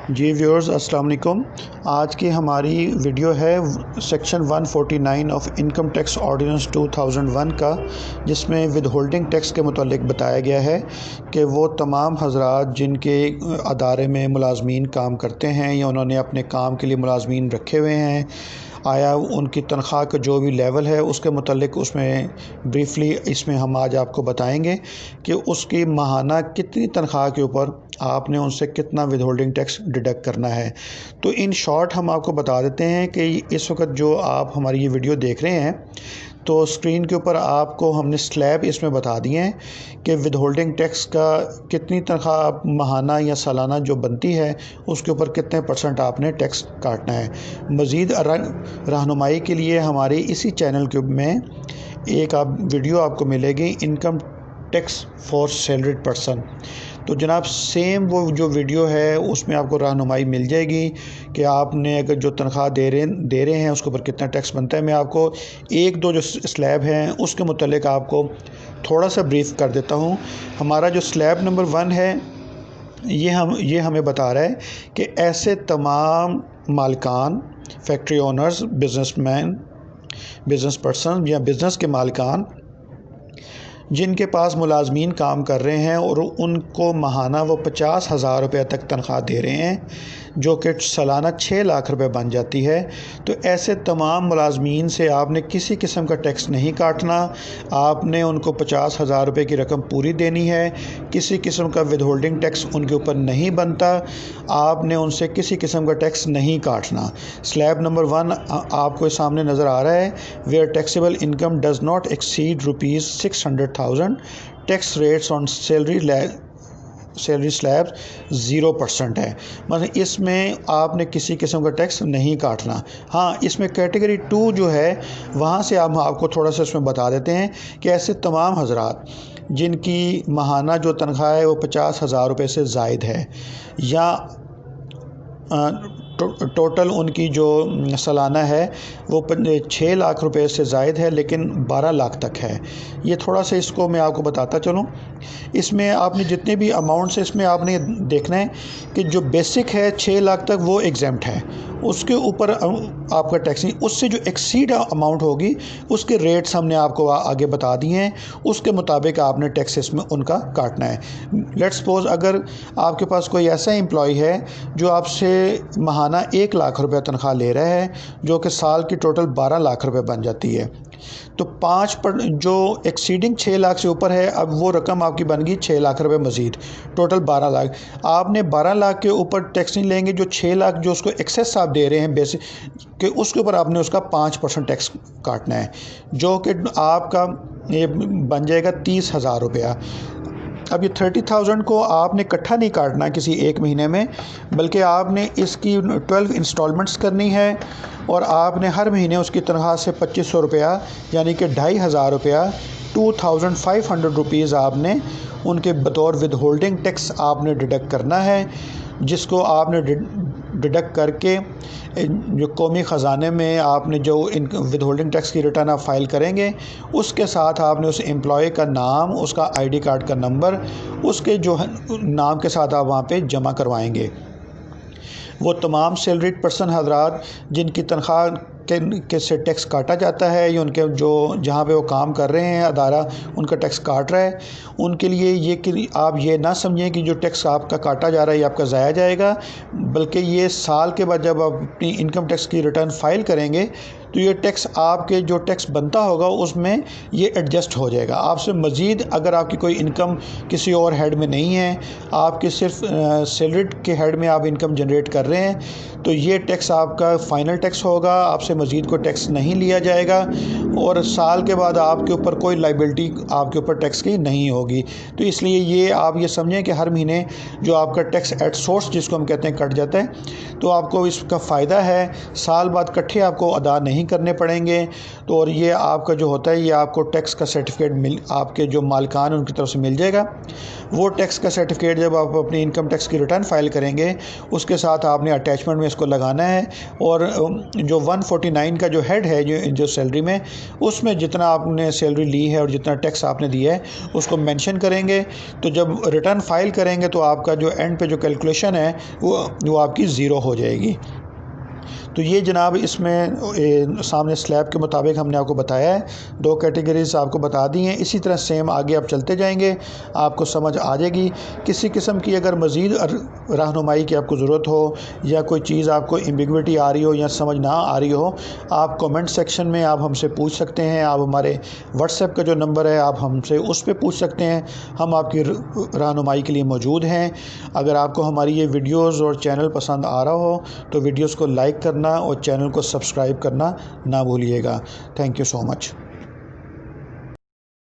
जी viewers अस्सलाम वालेकुम। आज की हमारी वीडियो है section 149 of income tax ordinance 2001 का, जिसमें विद होल्डिंग टैक्स के मुतालिक बताया गया है कि वो तमाम हज़रात जिनके अदारे में मुलाजमीन काम करते हैं या उन्होंने अपने काम के लिए मुलाजमीन रखे हुए हैं, आया उनकी तनख्वाह का जो भी लेवल है उसके मुतालिक उसमें ब्रीफली इसमें हम आज आपको बताएंगे कि उसकी माहाना कितनी तनख्वाह के ऊपर आपने उनसे कितना विद होल्डिंग टैक्स डिडक्ट करना है। तो इन शॉर्ट हम आपको बता देते हैं कि इस वक्त जो आप हमारी ये वीडियो देख रहे हैं तो स्क्रीन के ऊपर आपको हमने स्लैब इसमें बता दिए हैं कि विद होल्डिंग टैक्स का कितनी तनख्वाह माहाना या सालाना जो बनती है उसके ऊपर कितने % आपने टैक्स काटना है। मज़ीद रहनुमाई के लिए हमारे इसी चैनल के में एक वीडियो आपको मिलेगी income tax for salaried person. तो जनाब सेम वो जो वीडियो है उसमें आपको रहनुमाई मिल जाएगी कि आपने अगर जो तनख्वाह दे रहे हैं उसके ऊपर कितना टैक्स बनता है। मैं आपको एक दो जो स्लैब हैं उसके मुतालिक आपको थोड़ा सा ब्रीफ कर देता हूँ। हमारा जो स्लैब नंबर 1 है ये हमें बता रहा है कि ऐसे तमाम मालिकान, factory owners, businessman, business person या बिज़नेस के मालिकान जिनके पास मुलाजमीन काम कर रहे हैं और उनको माहाना वो 50,000 रुपये तक तनख्वाह दे रहे हैं, जो कि सालाना 6 लाख रुपए बन जाती है। तो ऐसे तमाम मुलाजमीन से आपने किसी किस्म का टैक्स नहीं काटना। आपने उनको 50,000 रुपये की रकम पूरी देनी है। किसी किस्म का विद होल्डिंग टैक्स उनके ऊपर नहीं बनता। आपने उनसे किसी किस्म का टैक्स नहीं काटना। स्लैब नंबर 1 आपको सामने नज़र आ रहा है, where taxable income does not exceed ₹600,000, tax rates on salary slab 0% है। मतलब इसमें आपने किसी किस्म का टैक्स नहीं काटना। हाँ, इसमें कैटेगरी 2 जो है वहाँ से आपको थोड़ा सा इसमें बता देते हैं कि ऐसे तमाम हज़रात जिनकी माहाना जो तनख्वाह है वो 50,000 रुपये से ज़ायद है या टोटल उनकी जो सालाना है वो 6 लाख रुपए से ज़ायद है लेकिन 12 लाख तक है। ये थोड़ा सा इसको मैं आपको बताता चलूँ। इसमें आपने जितने भी अमाउंट्स इसमें आपने देखना है कि जो बेसिक है 6 लाख तक वो एग्जेम्प्ट है, उसके ऊपर आपका टैक्स नहीं। उससे जो एक्सीड अमाउंट होगी उसके रेट्स हमने आपको आगे बता दिए हैं, उसके मुताबिक आपने टैक्स इसमें उनका काटना है। लेट्स सपोज अगर आपके पास कोई ऐसा एम्प्लॉय है जो आपसे माहाना 1 लाख रुपए तनख्वाह ले रहा है, जो कि साल की टोटल 12 लाख रुपए बन जाती है, तो 5% जो एक्सीडिंग 6 लाख से ऊपर है, अब वो रकम आपकी बन गई 6 लाख रुपए मज़ीद, टोटल 12 लाख। आपने 12 लाख के ऊपर टैक्स नहीं लेंगे, जो 6 लाख जो उसको एक्सेस आप दे रहे हैं बेसिक के, उसके ऊपर आपने उसका 5% टैक्स काटना है, जो कि आपका ये बन जाएगा 30,000 रुपया। अब ये 30,000 को आपने इकट्ठा नहीं काटना किसी एक महीने में, बल्कि आपने इसकी 12 इंस्टॉलमेंट्स करनी है और आपने हर महीने उसकी तनख्वाह से 2500 रुपया यानी कि 2,500 रुपया 2,500 रुपीज़ आपने उनके बतौर विद होल्डिंग टैक्स आपने डिडक्ट करना है, जिसको आपने डिडक्ट करके जो कौमी ख़जाने में आपने जो विद होल्डिंग टैक्स की रिटर्न आप फाइल करेंगे उसके साथ आपने उस एम्प्लॉय का नाम, उसका आईडी कार्ड का नंबर, उसके जो नाम के साथ आप वहाँ पे जमा करवाएंगे। वो तमाम सैलरीड पर्सन हज़रात जिनकी तनख्वाह के से टैक्स काटा जाता है या उनके जो जहाँ पे वो काम कर रहे हैं अदारा उनका टैक्स काट रहा है, उनके लिए ये कि आप ये ना समझें कि जो टैक्स आपका काटा जा रहा है ये आपका ज़ाया जाएगा, बल्कि ये साल के बाद जब आप अपनी इनकम टैक्स की रिटर्न फाइल करेंगे तो ये टैक्स आपके जो टैक्स बनता होगा उसमें ये एडजस्ट हो जाएगा। आपसे मज़ीद अगर आपकी कोई इनकम किसी और हेड में नहीं है, आपके सिर्फ सैलरीड के हेड में आप इनकम जनरेट कर रहे हैं, तो ये टैक्स आपका फ़ाइनल टैक्स होगा, आपसे मज़ीद को टैक्स नहीं लिया जाएगा और साल के बाद आपके ऊपर कोई लाइबिलिटी आपके ऊपर टैक्स की नहीं होगी। तो इसलिए ये आप ये समझें कि हर महीने जो आपका टैक्स एट सोर्स जिसको हम कहते हैं कट जाता है, तो आपको इसका फ़ायदा है। साल बाद इकट्ठे आपको अदा नहीं नहीं करने पड़ेंगे। तो और ये आपका जो होता है, ये आपको टैक्स का सर्टिफिकेट आपके जो मालिकान उनकी तरफ से मिल जाएगा। वो टैक्स का सर्टिफिकेट जब आप अपनी इनकम टैक्स की रिटर्न फाइल करेंगे, उसके साथ आपने अटैचमेंट में इसको लगाना है। और जो 149 का जो हेड है जो सैलरी में, उसमें जितना आपने सैलरी ली है और जितना टैक्स आपने दिया है उसको मेंशन करेंगे। तो जब रिटर्न फाइल करेंगे तो आपका जो एंड पे जो कैलकुलेशन है वो आपकी ज़ीरो हो जाएगी। तो ये जनाब इसमें सामने स्लैब के मुताबिक हमने आपको बताया है, 2 कैटेगरीज आपको बता दी हैं। इसी तरह सेम आगे आप चलते जाएंगे, आपको समझ आ जाएगी। किसी किस्म की अगर मज़ीद रहनुमाई की आपको ज़रूरत हो या कोई चीज़ आपको एम्बिग्विटी आ रही हो या समझ ना आ रही हो, आप कमेंट सेक्शन में आप हमसे पूछ सकते हैं। आप हमारे व्हाट्सएप का जो नंबर है आप हमसे उस पर पूछ सकते हैं, हम आपकी रहनुमाई के लिए मौजूद हैं। अगर आपको हमारी ये वीडियोज़ और चैनल पसंद आ रहा हो तो वीडियोज़ को लाइक करना और चैनल को सब्सक्राइब करना ना भूलिएगा। Thank you so much.